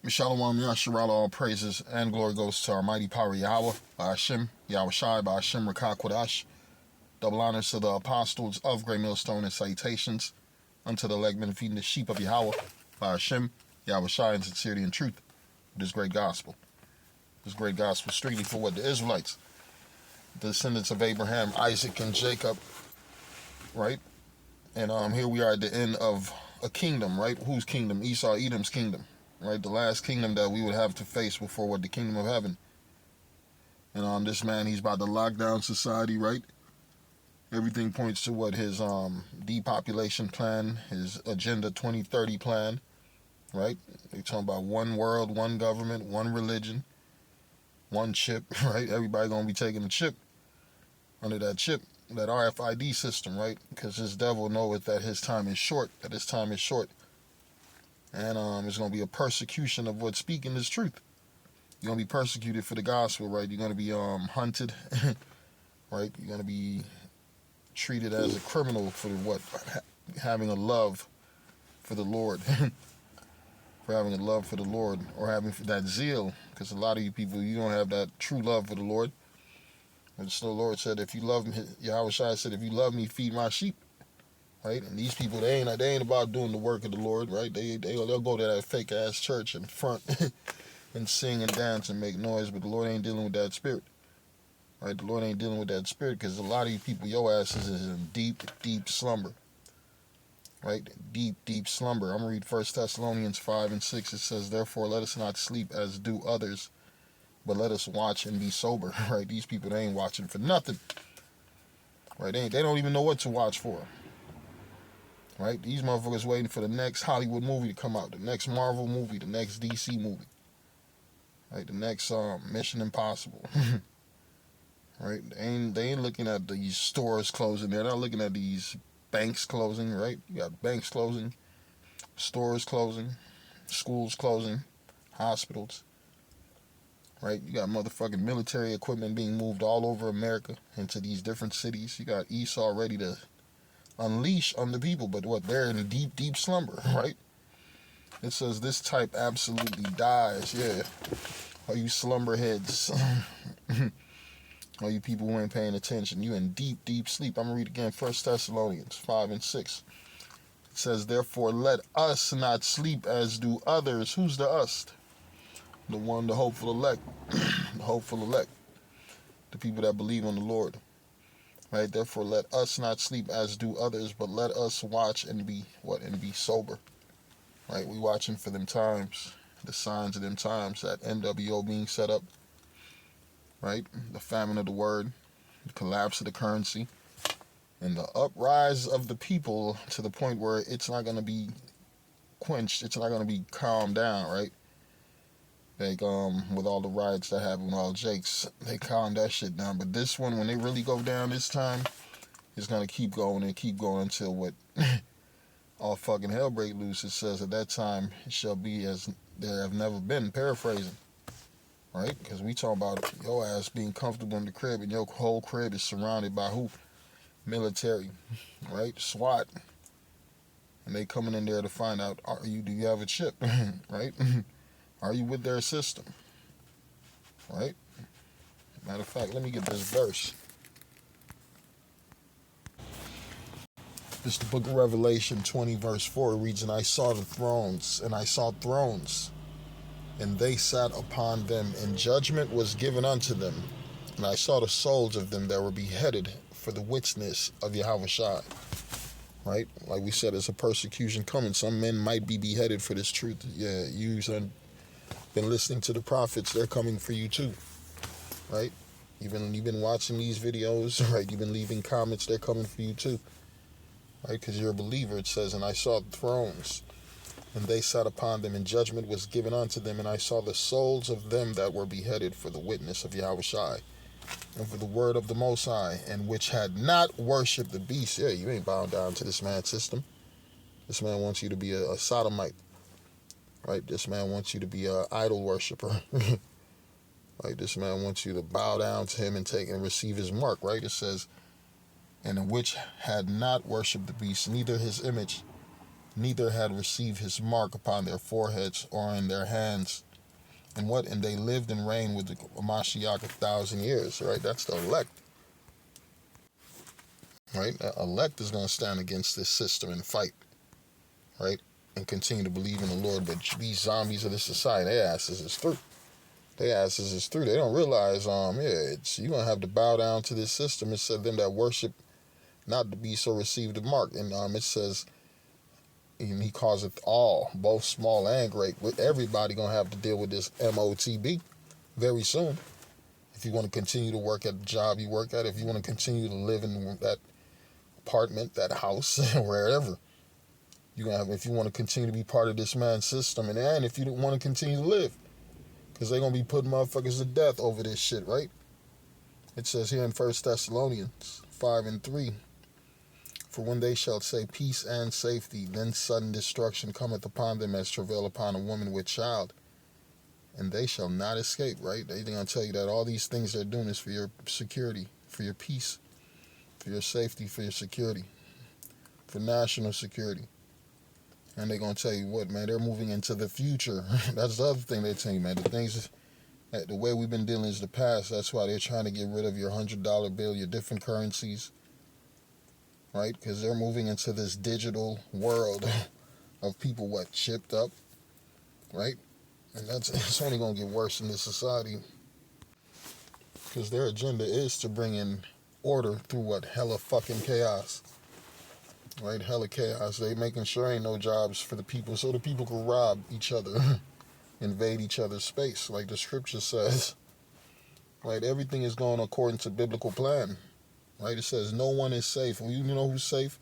Shalom, Yasharala, all praises and glory goes to our mighty power Yahweh, by Hashem, Yahweh Shai, by Hashem, Rakah Kodash. Double honors to the apostles of Great Millstone and salutations unto the leg men feeding the sheep of Yahweh, by Hashem, Yahweh Shai, in sincerity and truth. This great gospel. This great gospel strictly for what? The Israelites, the descendants of Abraham, Isaac, and Jacob, right? And here we are at the end of a kingdom, right? Whose kingdom? Esau, Edom's kingdom. Right, the last kingdom that we would have to face before what the kingdom of heaven. And this man, he's about to lock down society, right? Everything points to what his depopulation plan, his Agenda 2030 plan, right? They talking about one world, one government, one religion, one chip, right? Everybody gonna be taking a chip under that chip, that RFID system, right? Because this devil knoweth that his time is short, And it's going to be a persecution of what speaking is truth. You're going to be persecuted for the gospel, right? You're going to be hunted, right? You're going to be treated as a criminal for what? Having a love for the Lord. For having a love for the Lord, or having that zeal. Because a lot of you people, you don't have that true love for the Lord. And so the Lord said, if you love me, Yahweh Shai said, if you love me, feed my sheep. Right, and these people, they ain't about doing the work of the Lord, right? They'll go to that fake ass church in front and sing and dance and make noise, but the Lord ain't dealing with that spirit, right? The Lord ain't dealing with that spirit because a lot of you people, your asses is in deep slumber, right? Deep slumber. I'm gonna read 1 Thessalonians 5:6. It says, "Therefore, let us not sleep as do others, but let us watch and be sober." Right? These people, they ain't watching for nothing, right? They don't even know what to watch for. Right? These motherfuckers waiting for the next Hollywood movie to come out, the next Marvel movie, the next DC movie, right? The next Mission Impossible, right? They ain't looking at these stores closing. They're not looking at these banks closing, right? You got banks closing, stores closing, schools closing, hospitals, right? You got motherfucking military equipment being moved all over America into these different cities. You got Esau ready to unleash on the people, but what? They're in a deep slumber, right? It says this type absolutely dies. Yeah, all you slumberheads, all you people who ain't paying attention, you in deep sleep. I'm gonna read again, 1 Thessalonians 5:6. It says, "Therefore let us not sleep as do others." Who's the us? The hopeful elect, the hopeful elect, the people that believe on the Lord. Right, therefore let us not sleep as do others, but let us watch and be what? And be sober. Right, we watching for them times, the signs of them times, that NWO being set up. Right, the famine of the word, the collapse of the currency, and the uprise of the people to the point where it's not going to be quenched, it's not going to be calmed down, right? Like with all the riots that happened with all Jakes, they calmed that shit down. But this one, when they really go down this time, it's gonna keep going and keep going until what all fucking hell break loose. It says at that time it shall be as there have never been. Paraphrasing, right? Because we talk about your ass being comfortable in the crib, and your whole crib is surrounded by who? Military, right? SWAT, and they coming in there to find out, do you have a chip, right? Are you with their system? Right? Matter of fact, let me get this verse. This is the book of Revelation 20, verse 4. It reads, "And I saw the thrones, and they sat upon them, and judgment was given unto them. And I saw the souls of them that were beheaded for the witness of Yahweh Shai." Right? Like we said, there's a persecution coming. Some men might be beheaded for this truth. Yeah, you've been listening to the prophets, they're coming for you too, right? You've been watching these videos, right? You've been leaving comments, they're coming for you too, right? Because you're a believer. It says, "And I saw thrones, and they sat upon them, and judgment was given unto them. And I saw the souls of them that were beheaded for the witness of Yahweh Shai, and for the word of the Most High, and which had not worshipped the beast." Yeah, you ain't bound down to this man's system. This man wants you to be a sodomite. Right, this man wants you to be an idol worshiper. Right, this man wants you to bow down to him and take and receive his mark. Right, it says, "And which had not worshipped the beast, neither his image, neither had received his mark upon their foreheads or in their hands. And what? And they lived and reigned with the Mashiach 1,000 years, right? That's the elect, right? The elect is going to stand against this system and fight, right? And continue to believe in the Lord. But these zombies of this society, their asses is through. Their asses is through. They don't realize, you're going to have to bow down to this system. It said them that worship not the beast or receive the mark. And it says, he calls it all, both small and great. Everybody going to have to deal with this MOTB very soon. If you want to continue to work at the job you work at, if you want to continue to live in that apartment, that house, wherever, you're going to have, if you want to continue to be part of this man's system, and if you don't want to continue to live, because they're going to be putting motherfuckers to death over this shit, right? It says here in 1 Thessalonians 5:3, for when they shall say peace and safety, then sudden destruction cometh upon them as travail upon a woman with child, and they shall not escape, right? They're going to tell you that all these things they're doing is for your security, for your peace, for your safety, for your security, for national security. And they're going to tell you what, man, they're moving into the future. That's the other thing they tell you, man. The things, the way we've been dealing is the past. That's why they're trying to get rid of your $100 bill, your different currencies, right? Because they're moving into this digital world of people, chipped up, right? And it's only going to get worse in this society. Because their agenda is to bring in order through hella fucking chaos. Right, hella chaos. They making sure ain't no jobs for the people, so the people can rob each other, invade each other's space, like the scripture says. Right, everything is going according to biblical plan. Right, it says no one is safe. Well, you know who's safe?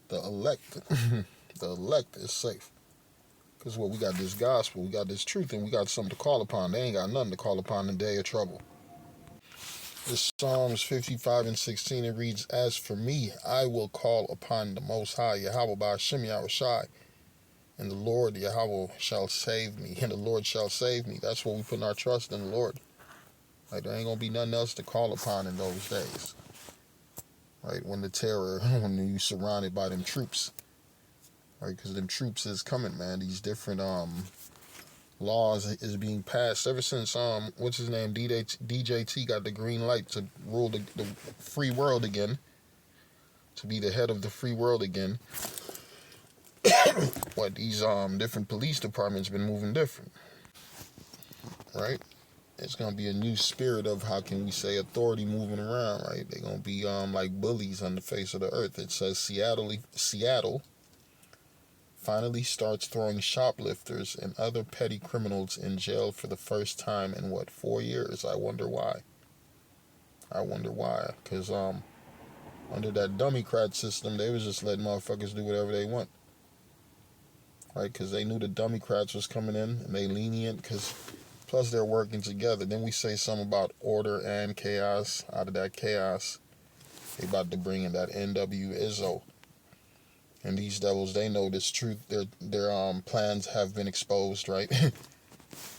The elect. The elect is safe. Because we got this gospel, we got this truth, and we got something to call upon. They ain't got nothing to call upon in the day of trouble. This Psalms 55:16, it reads, as for me, I will call upon the Most High, Yahweh Ba'ashem Yahushai, and the Lord Yahweh shall save me, and the Lord shall save me. That's what we put our trust in the Lord. Like, there ain't going to be nothing else to call upon in those days. Right, when you're surrounded by them troops. Right, because them troops is coming, man. These different laws is being passed ever since what's his name, DJT got the green light to rule the free world again, to be the head of the free world again. These different police departments been moving different, right? It's gonna be a new spirit of, how can we say, authority moving around, right? They're gonna be like bullies on the face of the earth. It says Seattle finally starts throwing shoplifters and other petty criminals in jail for the first time in 4 years? I wonder why. Because under that Democrat system, they was just letting motherfuckers do whatever they want, right? Because they knew the Democrats was coming in, and they lenient, because plus they're working together. Then we say something about order and chaos. Out of that chaos, they about to bring in that NW Izzo. And these devils, they know this truth. Their plans have been exposed, right?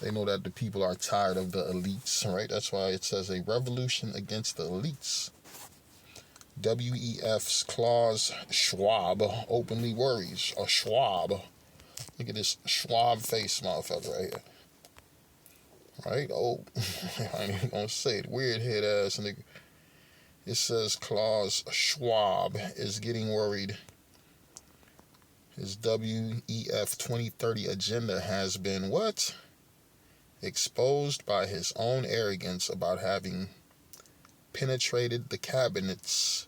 They know that the people are tired of the elites, right? That's why it says a revolution against the elites. WEF's Klaus Schwab openly worries. A Schwab. Look at this Schwab face motherfucker right here. Right? Oh, I ain't even gonna say it. Weird head ass nigga. It says Klaus Schwab is getting worried. His WEF 2030 agenda has been exposed by his own arrogance about having penetrated the cabinets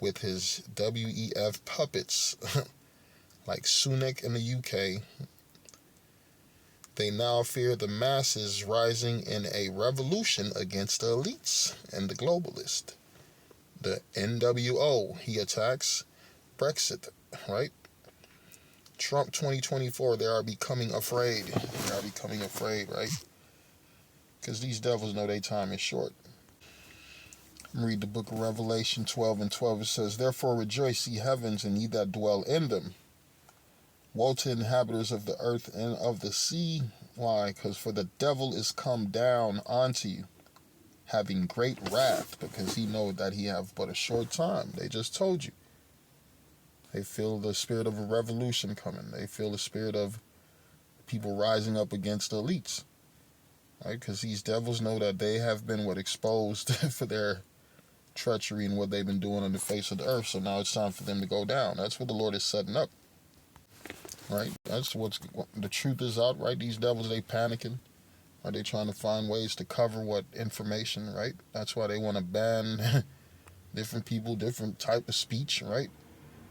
with his WEF puppets like Sunak in the UK. They now fear the masses rising in a revolution against the elites and the globalists. The NWO, he attacks Brexit, right? Trump 2024, they are becoming afraid. Right? Because these devils know their time is short. Read the book of Revelation 12:12. It says, therefore rejoice, ye heavens, and ye that dwell in them. Woe to inhabitants of the earth and of the sea. Why? Because for the devil is come down unto you, having great wrath, because he know that he have but a short time. They just told you. They feel the spirit of a revolution coming. They feel the spirit of people rising up against the elites, right? Because these devils know that they have been exposed for their treachery and what they've been doing on the face of the earth. So now it's time for them to go down. That's what the Lord is setting up, right? That's what the truth is out, right? These devils, they panicking. Are they trying to find ways to cover what information, right? That's why they want to ban different people, different type of speech, right?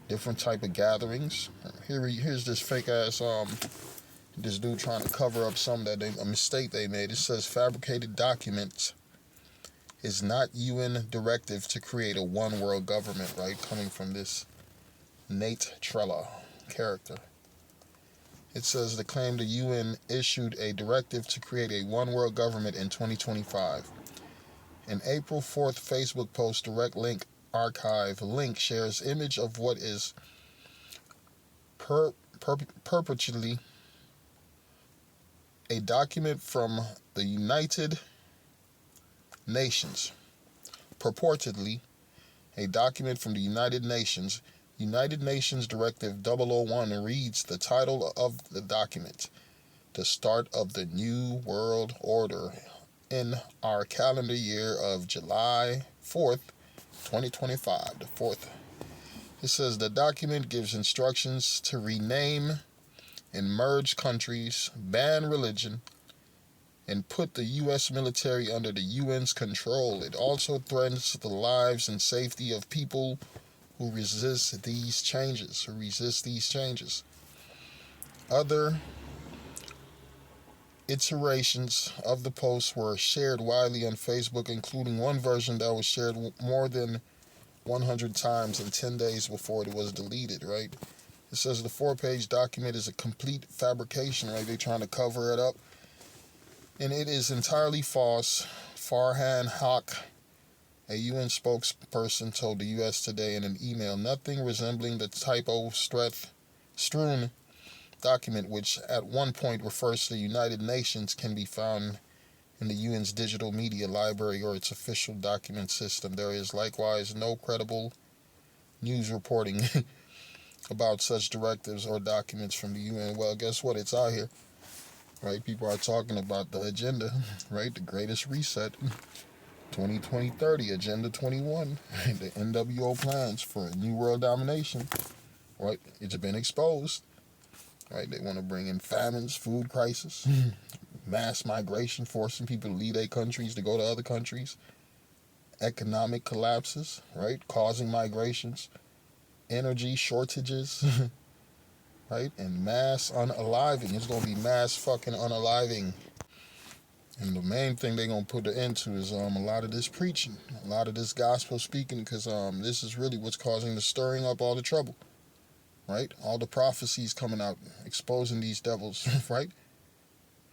Different type of gatherings. Here's this fake ass this dude trying to cover up a mistake they made. It says fabricated documents is not UN directive to create a one world government, right? Coming from this Nate Trella character. It says the claim the UN issued a directive to create a one world government in 2025. An April 4th Facebook post direct link archive link shares image of what is perpetually a document from the United Nations. Purportedly, a document from the United Nations. United Nations Directive 001 reads the title of the document, The Start of the New World Order in our calendar year of July 4th, 2025, the 4th. It says the document gives instructions to rename and merge countries, ban religion, and put the U.S. military under the UN's control. It also threatens the lives and safety of people who resist these changes. Other iterations of the post were shared widely on Facebook, including one version that was shared more than 100 times in 10 days before it was deleted, right? It says the 4-page document is a complete fabrication, right? They're trying to cover it up. And it is entirely false. Farhan Haq, a UN spokesperson, told the U.S. Today in an email, nothing resembling the typo-strewn document, which at one point refers to the United Nations, can be found in the UN's digital media library or its official document system. There is likewise no credible news reporting about such directives or documents from the UN. Well, guess what? It's out here, right? People are talking about the agenda, right? The greatest reset, 2020-30, Agenda 21, the NWO plans for a new world domination, right? It's been exposed, right? They want to bring in famines, food crisis, mass migration, forcing people to leave their countries to go to other countries, economic collapses, right? Causing migrations, energy shortages, right? And mass unaliving. It's going to be mass fucking unaliving. And the main thing they're going to put an end to is a lot of this preaching, a lot of this gospel speaking, because this is really what's causing the stirring up all the trouble, right? All the prophecies coming out, exposing these devils, right?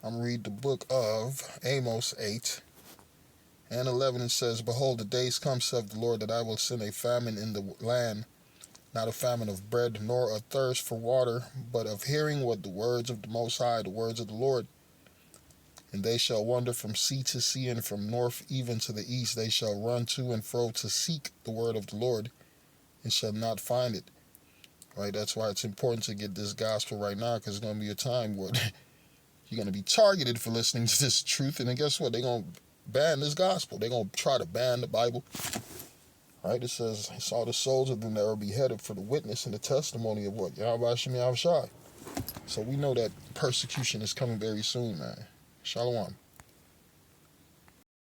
I'm going to read the book of Amos 8 and 11. It says, behold, the days come, saith the Lord, that I will send a famine in the land, not a famine of bread, nor a thirst for water, but of hearing what the words of the Most High, the words of the Lord. And they shall wander from sea to sea, and from north even to the east. They shall run to and fro to seek the word of the Lord, and shall not find it. Right? That's why it's important to get this gospel right now, because it's going to be a time where you're going to be targeted for listening to this truth. And then guess what? They're going to ban this gospel. They're going to try to ban the Bible. Right? It says, it's all the souls of them that are beheaded for the witness and the testimony of what? Yahweh Shem Yahushai. So we know that persecution is coming very soon, man. Shalom.